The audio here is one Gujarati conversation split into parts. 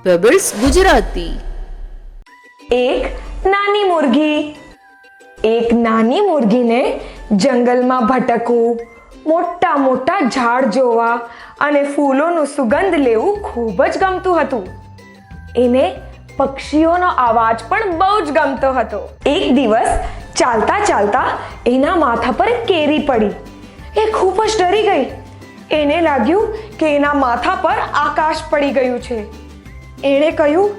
પેબલ્સ ગુજરાતી. એક નાની મુર્ગી. એક નાની મુર્ગીને જંગલમાં ભટકવું, મોટા મોટા ઝાડ જોવા અને ફૂલોનું સુગંધ લેવું ખૂબ જ ગમતું હતું. એને પક્ષીઓનો અવાજ પણ બહુ જ ગમતો હતો. એક દિવસ ચાલતા ચાલતા એના માથા પર કેરી પડી. એ ખૂબ જ ડરી ગઈ. એને લાગ્યું કે એના માથા પર આકાશ પડી ગયું છે. એણે કહ્યું,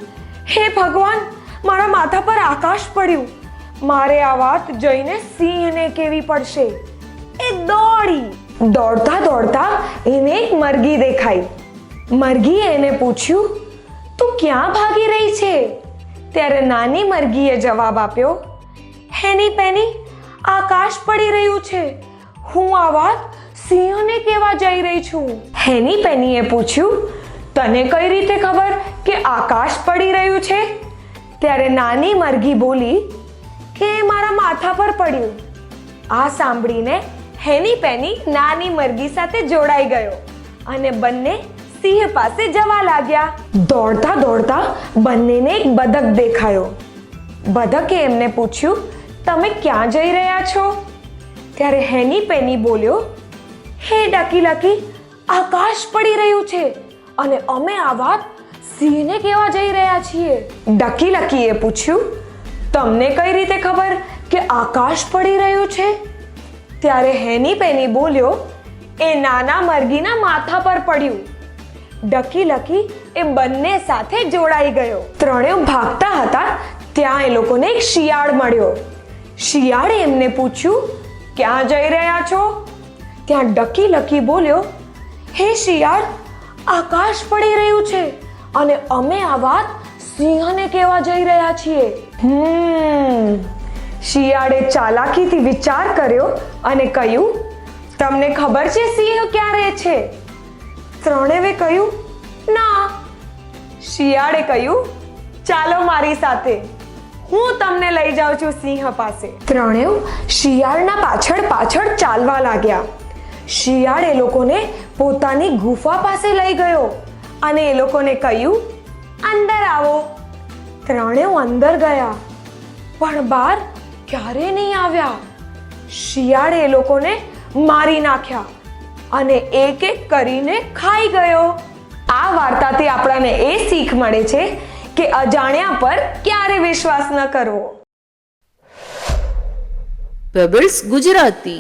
હે ભગવાન, મારા માથા પર આકાશ પડ્યું. મારે આ વાત જઈને સિંહને કહેવી પડશે. એ દોડી. દોડતા દોડતા એને એક મરઘી દેખાઈ. મરઘીએ એને પૂછ્યું, તું ક્યાં ભાગી રહી છે? ત્યારે નાની મરઘીએ જવાબ આપ્યો, હેની પેની, આકાશ પડી રહ્યું છે. હું આ વાત સિંહને કહેવા જઈ રહી છું. હેની પેનીએ પૂછ્યું, તને કઈ રીતે ખબર કે આકાશ પડી રહ્યું છે? ત્યારે નાની મરઘી બોલી કે મારા માથા પર પડ્યું. આ સાંભળીને હેની પેની નાની મરઘી સાથે જોડાઈ ગયો અને બંને સિંહ પાસે જવા લાગ્યા. દોડતા દોડતા બંનેને એક બતક દેખાયો. બતકે એમને પૂછ્યું, તમે ક્યાં જઈ રહ્યા છો? ત્યારે હેની પેની બોલ્યો, હે ડકી લકી, આકાશ પડી રહ્યું છે અને અમે આ વાત સિંહને કહેવા જઈ રહ્યા છીએ. ડકી લકીએ પૂછ્યું, તમને કઈ રીતે ખબર કે આકાશ પડી રહ્યું છે? ત્યારે હેની પેની બોલ્યો, એ નાના મરઘીના માથા પર પડ્યું. ડકી લકી એ બંને સાથે જોડાઈ ગયો. ત્રણેય ભાગતા હતા ત્યાં એ લોકોને એક શિયાળ મળ્યો. શિયાળે એમને પૂછ્યું, ક્યાં જઈ રહ્યા છો? ત્યાં ડકી લકી બોલ્યો, હે શિયાળ, આકાશ પડી રહ્યું છે અને અમે આ વાત સિંહને કહેવા જઈ રહ્યા છીએ. શિયાળે ચાલાકીથી વિચાર કર્યો અને કહ્યું, તમને ખબર છે સિંહ ક્યાં રહે છે? ત્રણેવે કહ્યું, ના. શિયાળે કહ્યું, ચાલો મારી સાથે, હું તમને લઈ જાઉં છું સિંહ પાસે. ત્રણેવ શિયાળના પાછળ પાછળ ચાલવા લાગ્યા. શિયાળ એ લોકોને પોતાની ગુફા પાસે લઈ ગયો અને એ લોકોને કહ્યું, અંદર આવો. ત્રણેવ અંદર ગયા પણ બહાર ક્યારે નહીં આવ્યા. શિયાળે એ લોકોને મારી નાખ્યા અને એક એક કરીને ખાઈ ગયો. આ વાર્તાથી આપણને એ શીખ મળે છે કે અજાણ્યા પર ક્યારે વિશ્વાસ ન કરવો. પેબલ્સ ગુજરાતી.